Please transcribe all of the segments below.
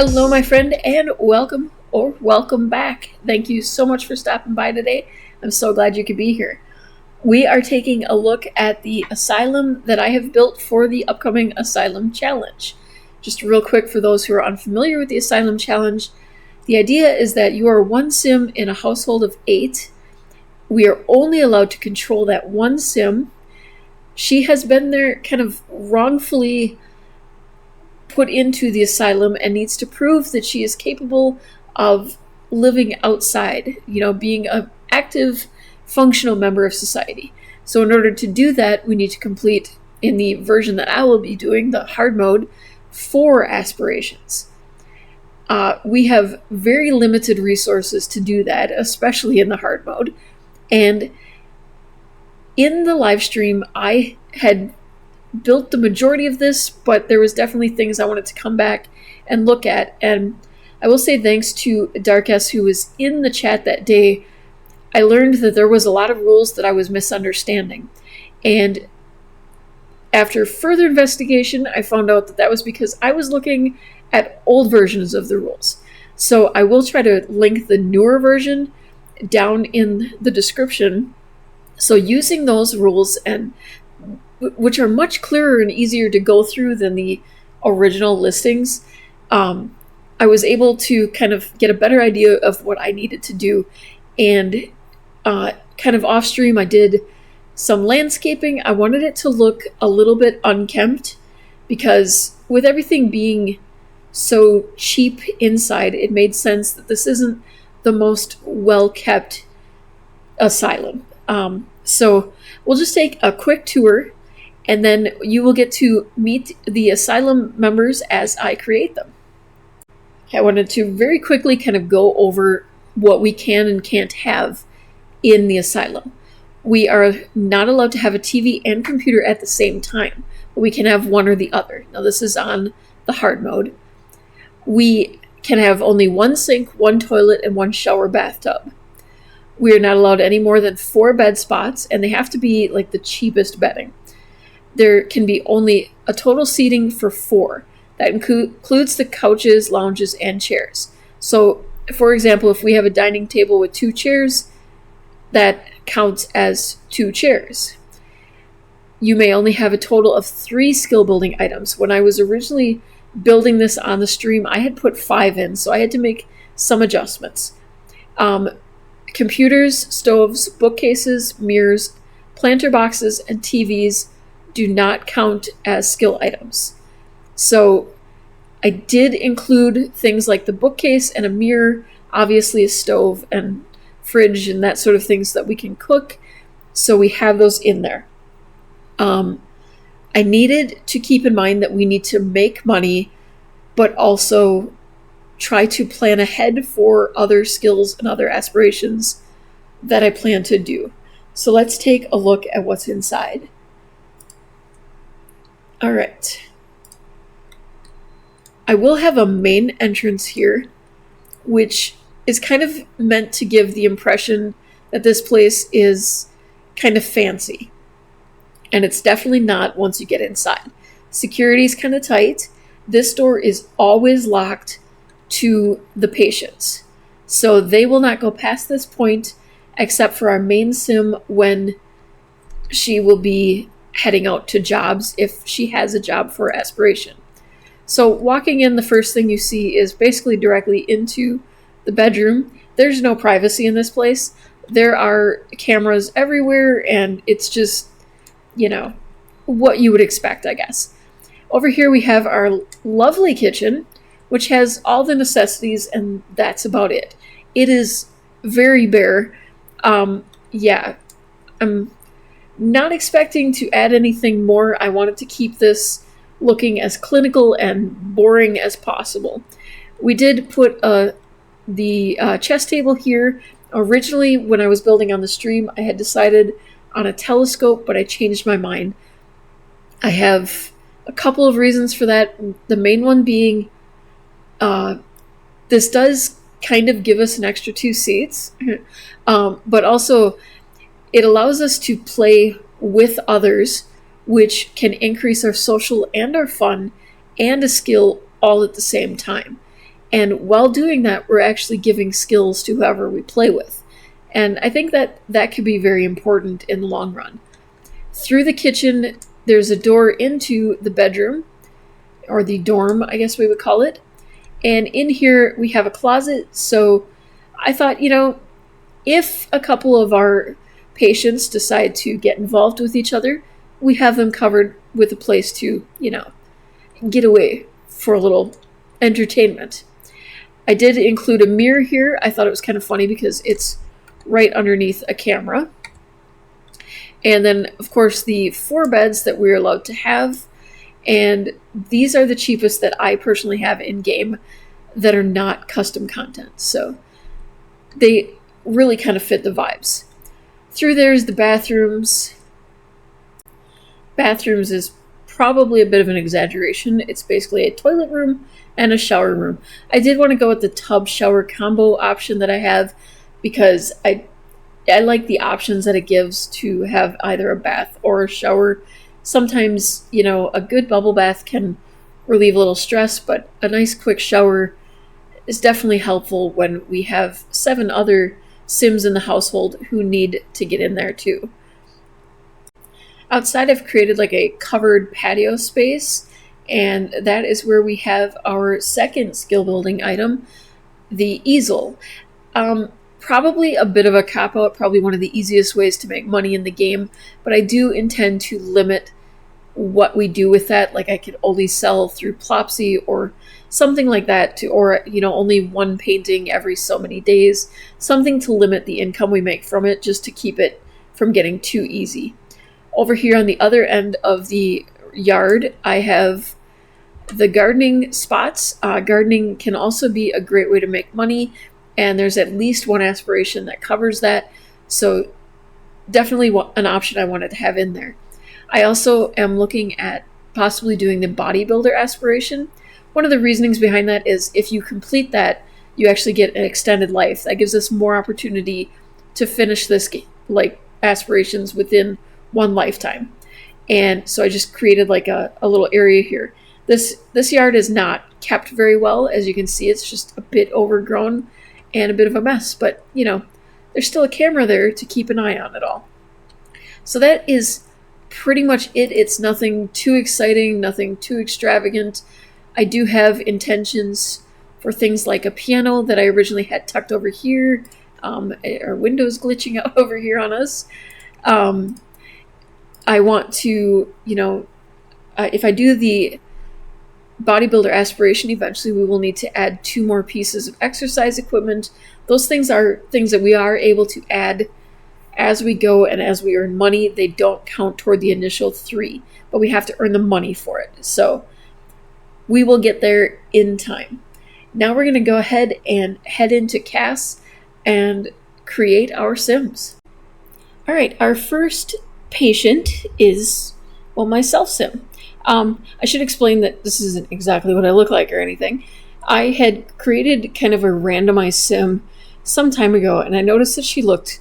Hello, my friend, and welcome or welcome back. Thank you so much for stopping by today. I'm so glad you could be here. We are taking a look at the Asylum that I have built for the upcoming Asylum Challenge. Just real quick for those who are unfamiliar with the Asylum Challenge, the idea is that you are one sim in a household of 8. We are only allowed to control that one sim. She has been there kind of wrongfully put into the asylum and needs to prove that she is capable of living outside, being an active, functional member of society. So in order to do that, we need to complete, in the version that I will be doing, the hard mode, 4 aspirations. We have very limited resources to do that, especially in the hard mode. And in the live stream, I had built the majority of this, but there was definitely things I wanted to come back and look at. And I will say thanks to Dark S, who was in the chat that day, I learned that there was a lot of rules that I was misunderstanding. And after further investigation, I found out that that was because I was looking at old versions of the rules. So I will try to link the newer version down in the description. So using those rules, and which are much clearer and easier to go through than the original listings, I was able to kind of get a better idea of what I needed to do. And kind of off stream, I did some landscaping. I wanted it to look a little bit unkempt because with everything being so cheap inside, it made sense that this isn't the most well-kept asylum. So we'll just take a quick tour, and then you will get to meet the asylum members as I create them. I wanted to very quickly kind of go over what we can and can't have in the asylum. We are not allowed to have a TV and computer at the same time, but we can have one or the other. Now this is on the hard mode. We can have only one sink, one toilet, and one shower bathtub. We are not allowed any more than 4 bed spots, and they have to be like the cheapest bedding. There can be only a total seating for 4. That includes the couches, lounges, and chairs. So, for example, if we have a dining table with 2 chairs, that counts as 2 chairs. You may only have a total of 3 skill building items. When I was originally building this on the stream, I had put 5 in, so I had to make some adjustments. Computers, stoves, bookcases, mirrors, planter boxes, and TVs do not count as skill items. So I did include things like the bookcase and a mirror, obviously a stove and fridge and that sort of thing so that we can cook. So we have those in there. I needed to keep in mind that we need to make money, but also try to plan ahead for other skills and other aspirations that I plan to do. So let's take a look at what's inside. All right. I will have a main entrance here, which is kind of meant to give the impression that this place is kind of fancy. And it's definitely not once you get inside. Security is kind of tight. This door is always locked to the patients. So they will not go past this point except for our main sim when she will be heading out to jobs if she has a job for aspiration. So walking in, the first thing you see is basically directly into the bedroom. There's no privacy in this place. There are cameras everywhere, and it's just, what you would expect, I guess. Over here we have our lovely kitchen, which has all the necessities, and that's about it. It is very bare. I'm not expecting to add anything more. I wanted to keep this looking as clinical and boring as possible. We did put the chess table here. Originally, when I was building on the stream, I had decided on a telescope, but I changed my mind. I have a couple of reasons for that. The main one being this does kind of give us an extra 2 seats, but also it allows us to play with others, which can increase our social and our fun and a skill all at the same time. And while doing that, we're actually giving skills to whoever we play with. And I think that that could be very important in the long run. Through the kitchen, there's a door into the bedroom, or the dorm, I guess we would call it. And in here, we have a closet. So I thought, if a couple of our patients decide to get involved with each other, we have them covered with a place to, get away for a little entertainment. I did include a mirror here. I thought it was kind of funny because it's right underneath a camera. And then, of course, the 4 beds that we're allowed to have. And these are the cheapest that I personally have in-game that are not custom content. So they really kind of fit the vibes. Through there's the bathrooms. Bathrooms is probably a bit of an exaggeration. It's basically a toilet room and a shower room. I did want to go with the tub shower combo option that I have because I like the options that it gives to have either a bath or a shower. Sometimes, a good bubble bath can relieve a little stress, but a nice quick shower is definitely helpful when we have 7 other Sims in the household who need to get in there too. Outside, I've created like a covered patio space, and that is where we have our second skill building item, the easel. Probably a bit of a cop-out, probably one of the easiest ways to make money in the game, but I do intend to limit what we do with that. Like I could only sell through Plopsy or something like that, or only one painting every so many days, something to limit the income we make from it, just to keep it from getting too easy. Over here on the other end of the yard, I have the gardening spots. Gardening can also be a great way to make money, and there's at least one aspiration that covers that. So definitely an option I wanted to have in there. I also am looking at possibly doing the bodybuilder aspiration. One of the reasonings behind that is if you complete that, you actually get an extended life. That gives us more opportunity to finish this aspirations within one lifetime. And so I just created like a little area here. This yard is not kept very well. As you can see, it's just a bit overgrown and a bit of a mess, but there's still a camera there to keep an eye on it all. So that is pretty much it. It's nothing too exciting, nothing too extravagant. I do have intentions for things like a piano that I originally had tucked over here. Our window's glitching out over here on us. I want to, if I do the bodybuilder aspiration, eventually we will need to add 2 more pieces of exercise equipment. Those things are things that we are able to add as we go and as we earn money. They don't count toward the initial 3, but we have to earn the money for it. So we will get there in time. Now we're going to go ahead and head into CAS and create our Sims. All right, our first patient is, my self-sim. I should explain that this isn't exactly what I look like or anything. I had created kind of a randomized sim some time ago, and I noticed that she looked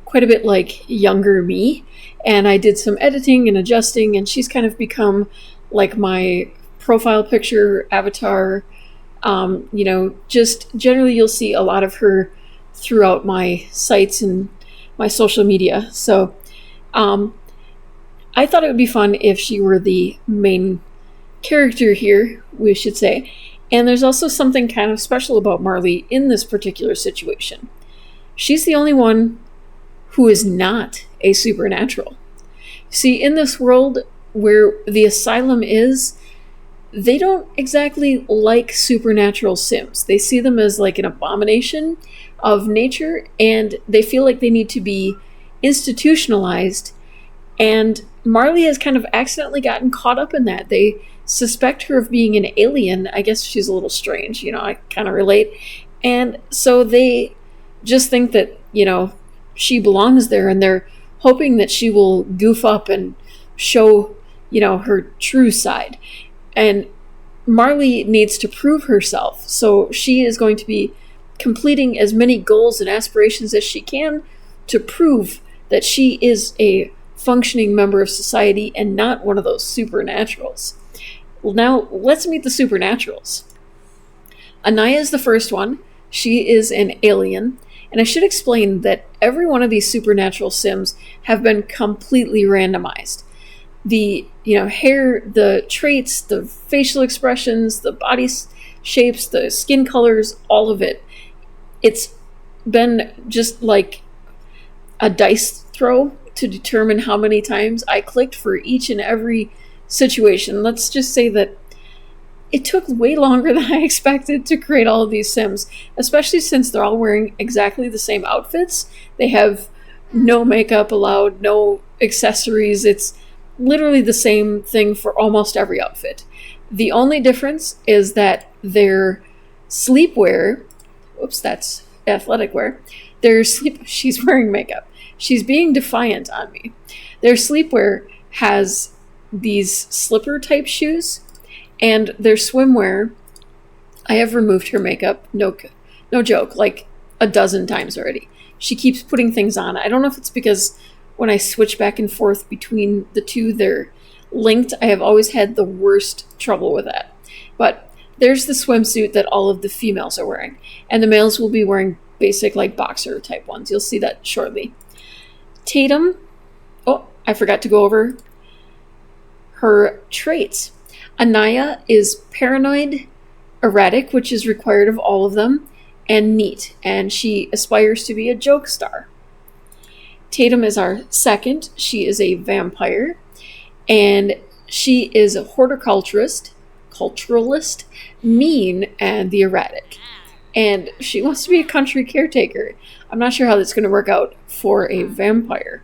quite a bit like younger me, and I did some editing and adjusting, and she's kind of become like my profile picture avatar. Just generally you'll see a lot of her throughout my sites and my social media. So I thought it would be fun if she were the main character here, we should say. And there's also something kind of special about Marley in this particular situation. She's the only one who is not a supernatural. See, in this world where the Asylum is, they don't exactly like supernatural Sims. They see them as like an abomination of nature, and they feel like they need to be institutionalized. And Marley has kind of accidentally gotten caught up in that. They suspect her of being an alien. I guess she's a little strange, I kind of relate. And so they just think that, she belongs there, and they're hoping that she will goof up and show, her true side. And Marley needs to prove herself. So she is going to be completing as many goals and aspirations as she can to prove that she is a functioning member of society and not one of those supernaturals. Well, now let's meet the supernaturals. Anaya is the first one. She is an alien. And I should explain that every one of these supernatural sims have been completely randomized. The hair, the traits, the facial expressions, the body shapes, the skin colors, all of it. It's been just like a dice throw to determine how many times I clicked for each and every situation. Let's just say that it took way longer than I expected to create all of these Sims, especially since they're all wearing exactly the same outfits. They have no makeup allowed, no accessories. It's literally the same thing for almost every outfit. The only difference is that their sleepwear, oops, that's athletic wear, she's wearing makeup. She's being defiant on me. Their sleepwear has these slipper type shoes, and their swimwear, I have removed her makeup, no joke, like a dozen times already. She keeps putting things on. I don't know if it's because when I switch back and forth between the two, they're linked. I have always had the worst trouble with that. But there's the swimsuit that all of the females are wearing. And the males will be wearing basic, like, boxer type ones. You'll see that shortly. Tatum, oh, I forgot to go over her traits. Anaya is paranoid, erratic, which is required of all of them, and neat, and she aspires to be a joke star. Tatum is our second. She is a vampire, and she is a horticulturalist, mean, and the erratic. And she wants to be a country caretaker. I'm not sure how that's going to work out for a vampire.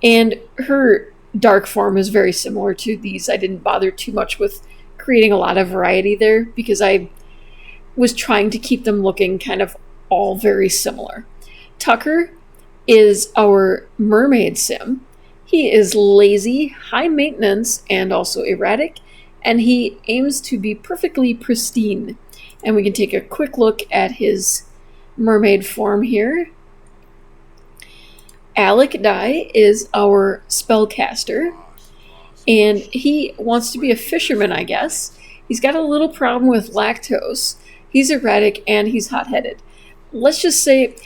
And her dark form is very similar to these. I didn't bother too much with creating a lot of variety there because I was trying to keep them looking kind of all very similar. Tucker is our mermaid sim. He is lazy, high maintenance, and also erratic, and he aims to be perfectly pristine. And we can take a quick look at his mermaid form here. Alec Dye is our spellcaster, and he wants to be a fisherman, I guess. He's got a little problem with lactose. He's erratic and he's hot-headed. Let's just say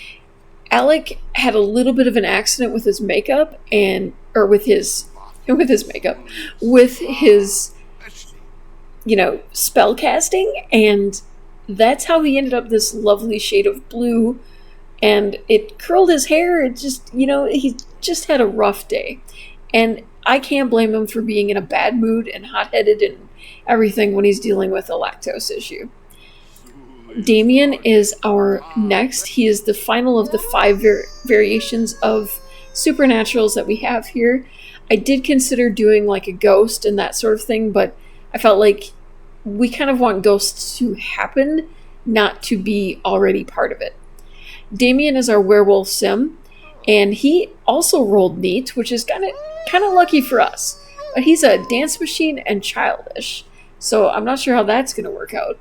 Alec had a little bit of an accident with his makeup with his spell casting, and that's how he ended up this lovely shade of blue. And it curled his hair. It just, he just had a rough day. And I can't blame him for being in a bad mood and hot-headed and everything when he's dealing with a lactose issue. Damien is our next. He is the final of the 5 variations of supernaturals that we have here. I did consider doing like a ghost and that sort of thing, but I felt like we kind of want ghosts to happen, not to be already part of it. Damien is our werewolf sim, and he also rolled neat, which is kind of lucky for us. But he's a dance machine and childish, so I'm not sure how that's going to work out.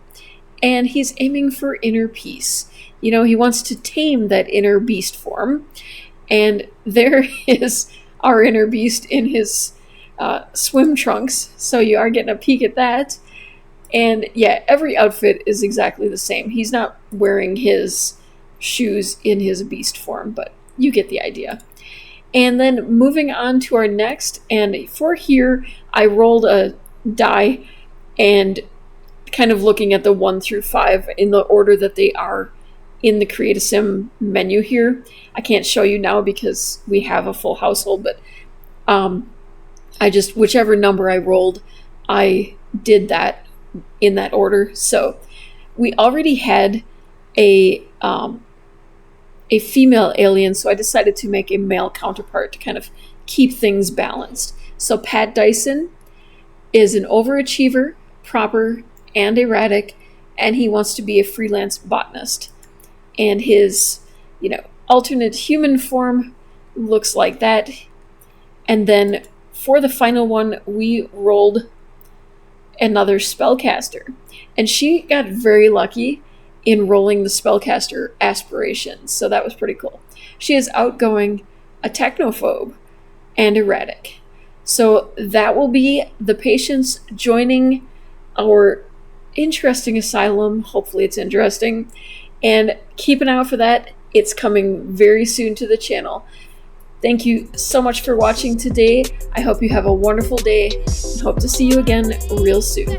And he's aiming for inner peace. He wants to tame that inner beast form, and there is our inner beast in his swim trunks, so you are getting a peek at that. And yeah, every outfit is exactly the same. He's not wearing his shoes in his beast form, but you get the idea. And then moving on to our next, and for here I rolled a die and kind of looking at the 1 through 5 in the order that they are in the Create a Sim menu here. I can't show you now because we have a full household, but I just, whichever number I rolled, I did that in that order. So we already had a female alien, so I decided to make a male counterpart to kind of keep things balanced. So Pat Dyson is an overachiever, proper, and erratic, and he wants to be a freelance botanist. And his, alternate human form looks like that. And then for the final one, we rolled another spellcaster. And she got very lucky in rolling the spellcaster aspirations, so that was pretty cool. She is outgoing, a technophobe, and erratic. So that will be the patients joining our interesting asylum. Hopefully it's interesting. And keep an eye out for that. It's coming very soon to the channel. Thank you so much for watching today. I hope you have a wonderful day and hope to see you again real soon.